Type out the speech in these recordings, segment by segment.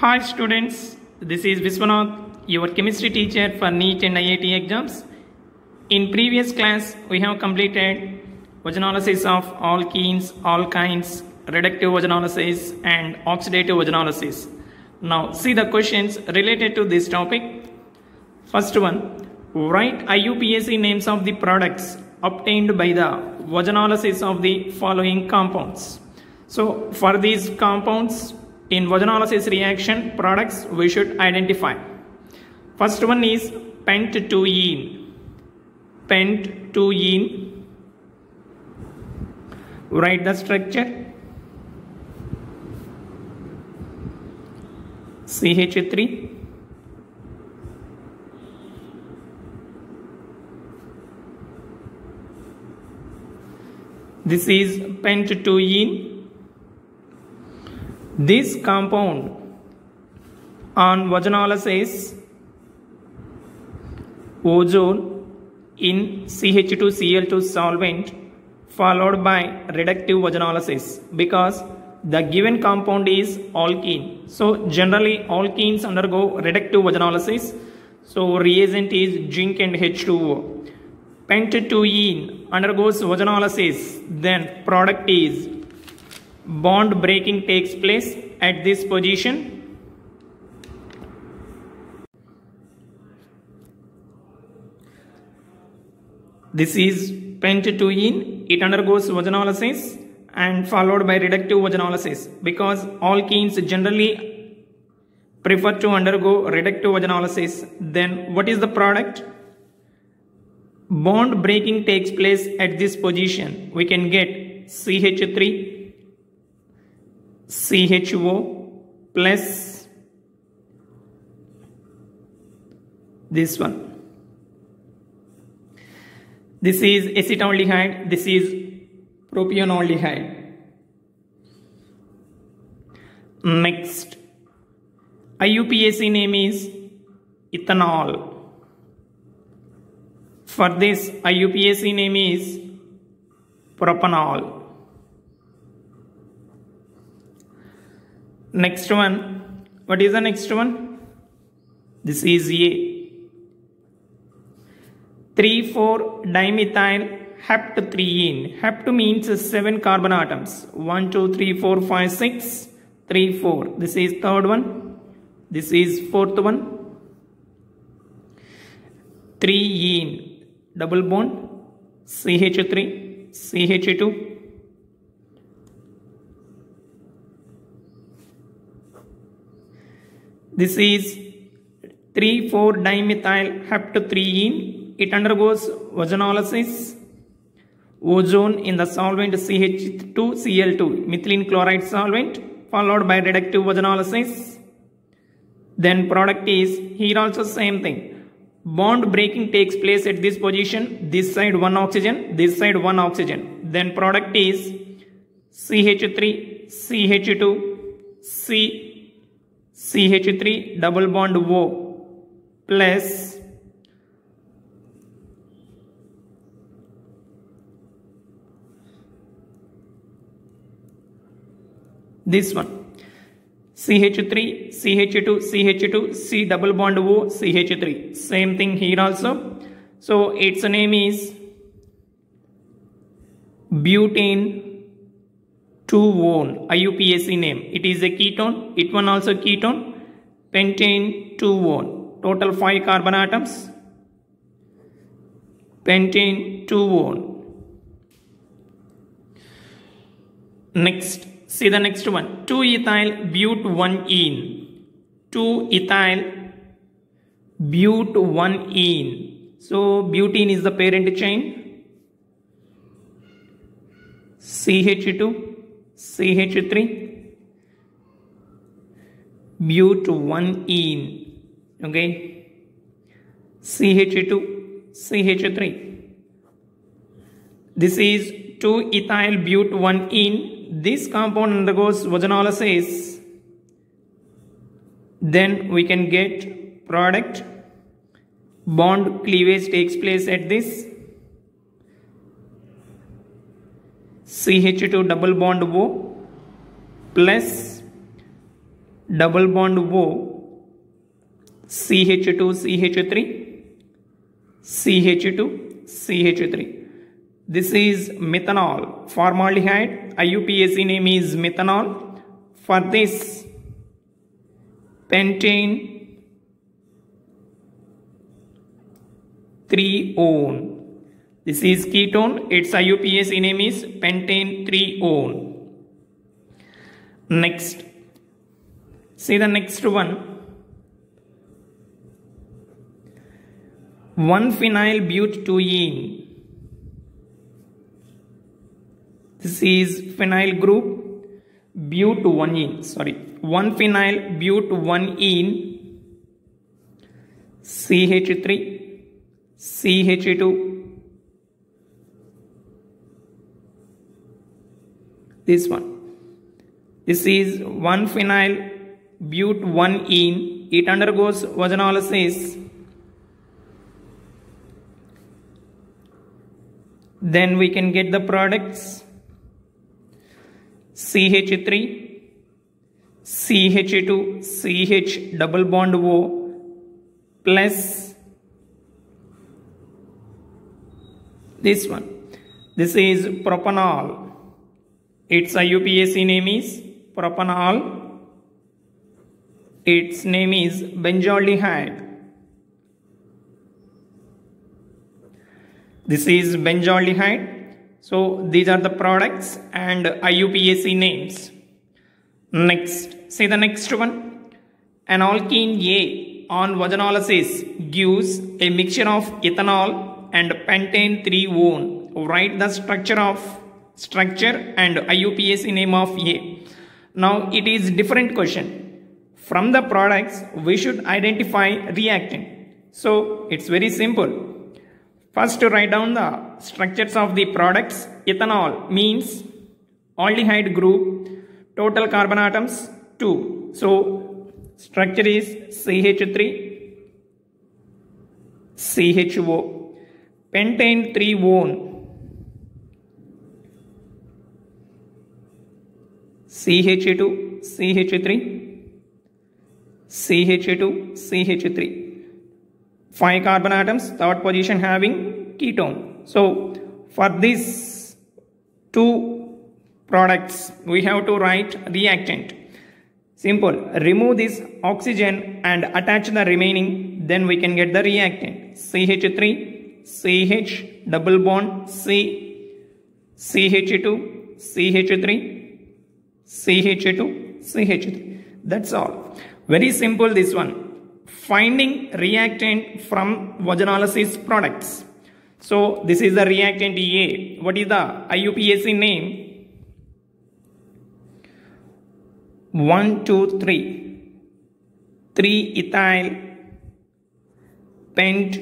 Hi students, this is Viswanath, your chemistry teacher for NEET and IIT exams. In previous class, we have completed vaginolysis of alkenes, alkynes, reductive vaginolysis and oxidative vaginolysis. Now see the questions related to this topic. First one, write IUPAC names of the products obtained by the vaginolysis of the following compounds. So for these compounds, in vaginolysis reaction products we should identify. First one is pent-2-ene. Pent-2-ene. Write the structure. CH3. This is pent-2-ene. This compound on vaginolysis ozone in CH2Cl2 solvent followed by reductive vaginolysis because the given compound is alkene. So generally alkenes undergo reductive vaginolysis. So reagent is zinc and H2O. Pent-2-ene undergoes vaginolysis, then product is bond breaking takes place at this position. This is pent-2-ene. It undergoes vaginolysis and followed by reductive vaginolysis because alkenes generally prefer to undergo reductive vaginolysis. Then what is the product? Bond breaking takes place at this position. We can get CH3 CHO plus this one. This is acetaldehyde, this is propionaldehyde. Next, IUPAC name is ethanol. For this, IUPAC name is propanol. Next one, what is the next one? This is A. 3,4-dimethyl hept-3-ene. Hept means 7 carbon atoms. 1, 2, 3, 4, 5, 6, 3, 4. This is third one. This is fourth one. 3-ene. Double bond. CH3, CH2. This is 3,4-dimethyl hept-3-ene. It undergoes vaginolysis. Ozone in the solvent CH2Cl2, methylene chloride solvent, followed by reductive vaginolysis. Then product is, here also same thing. Bond breaking takes place at this position. This side 1 oxygen, this side 1 oxygen. Then product is CH3, CH2, CH3 double bond O plus this one CH3, CH2, CH2, C double bond O, CH3. Same thing here also. So its name is butane 2-one, IUPAC name. It is a ketone. It one also ketone. Pentane 2-one. Total 5 carbon atoms. Pentane 2-one. Next, see the next one. 2-ethyl but-1-ene. 2-ethyl but-1-ene. So butene is the parent chain. CH2. CH3 but-1-ene, okay, CH2 CH3. This is 2-ethyl but-1-ene. This compound undergoes vaginolysis. Then we can get product. Bond cleavage takes place at this. CH2 double bond O plus double bond O, CH2 CH3, CH2 CH3. This is methanol. Formaldehyde, IUPAC name is methanol. For this, pentane 3-one. This is ketone. Its IUPAC name is pentane 3-one. Next, see the next one. 1-phenyl-butadiene. This is phenyl group, but-1-ene. 1-phenyl-but-1-ene, CH3, CH2. This one. This is 1-phenyl-but-1-ene. It undergoes ozonolysis. Then we can get the products CH3, CH2, CH double bond O plus this one. This is propanol. Its IUPAC name is propanol. Its name is benzaldehyde. This is benzaldehyde. So these are the products and IUPAC names. Next, see the next one. An alkene A on ozonolysis gives a mixture of ethanol and pentane 3-one. Write the structure and IUPAC name of A. Now it is different question. From the products we should identify reactant. So it's very simple. First, to write down the structures of the products. Ethanol means aldehyde group, total carbon atoms 2. So structure is CH3, CHO. Pentane 3-one, CH2, CH3, CH2, CH3. 5 carbon atoms, third position having ketone. So for these two products we have to write reactant. Simple. Remove this oxygen and attach the remaining, then we can get the reactant. CH3, CH double bond C, CH2, CH3, CH2, CH3. That's all. Very simple this one. Finding reactant from ozonolysis products. So this is the reactant A. What is the IUPAC name? 1, 2, 3. 3-ethyl pent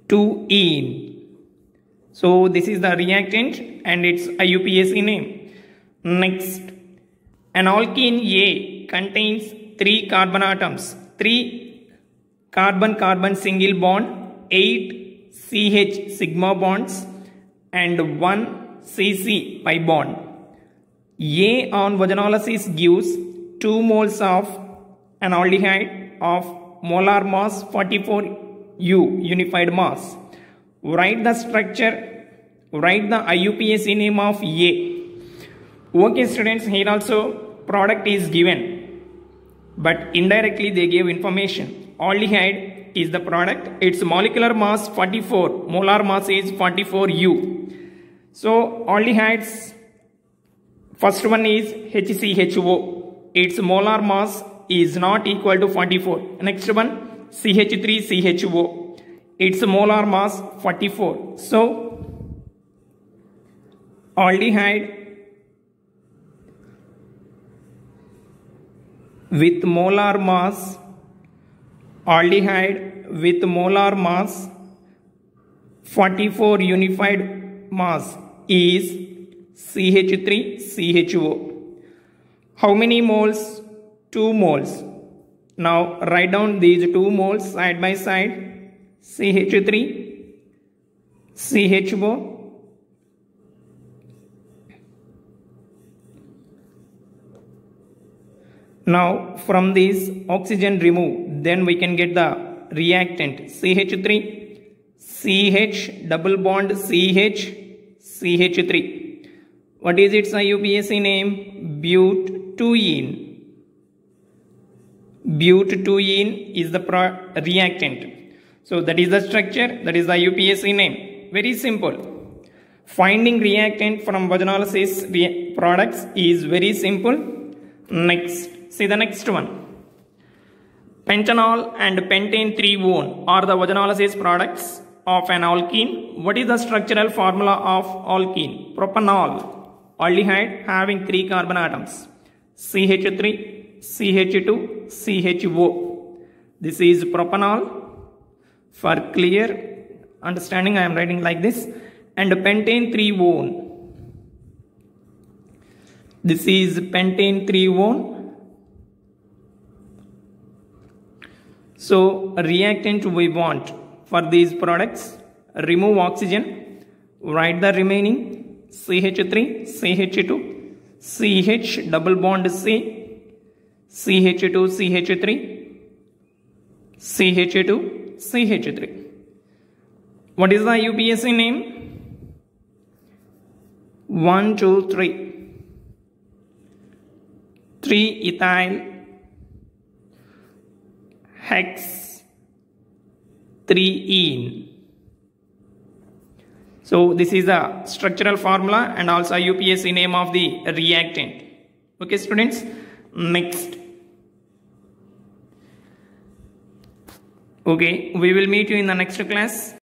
2-ene. So this is the reactant and its IUPAC name. Next, an alkene A contains 3 carbon atoms, 3 carbon-carbon single bond, 8 CH sigma bonds and 1 CC pi bond. A on ozonolysis gives 2 moles of an aldehyde of molar mass 44 U unified mass. Write the structure, write the IUPAC name of A. Okay students, here also product is given. But indirectly they gave information. Aldehyde is the product. Its molecular mass 44. Molar mass is 44 U. So aldehydes, first one is HCHO. Its molar mass is not equal to 44. Next one CH3CHO. Its molar mass 44. So aldehyde with molar mass, aldehyde with molar mass 44 unified mass is CH3CHO. How many moles? 2 moles. Now write down these 2 moles side by side. CH3, CHO. Now from this oxygen remove, then we can get the reactant CH3, CH double bond CH, CH3. What is its IUPAC name? Butene. Butene is the reactant. So that is the structure, that is the IUPAC name. Very simple. Finding reactant from vaginolysis products is very simple. Next, see the next one. Pentanol and pentane 3-one are the vaginolysis products of an alkene. What is the structural formula of alkene? Propanol, aldehyde having 3 carbon atoms, CH3, CH2, CHO. This is propanol. For clear understanding, I am writing like this. And pentane 3-one. This is pentane 3-one. So reactant we want for these products. Remove oxygen. Write the remaining CH3, CH2, CH double bond C, CH2, CH3, CH2, CH3. What is the IUPAC name? 1, 2, 3. 3-ethyl hex 3-ene. So this is the structural formula and also IUPAC name of the reactant. Okay students, next. Okay, we will meet you in the next class.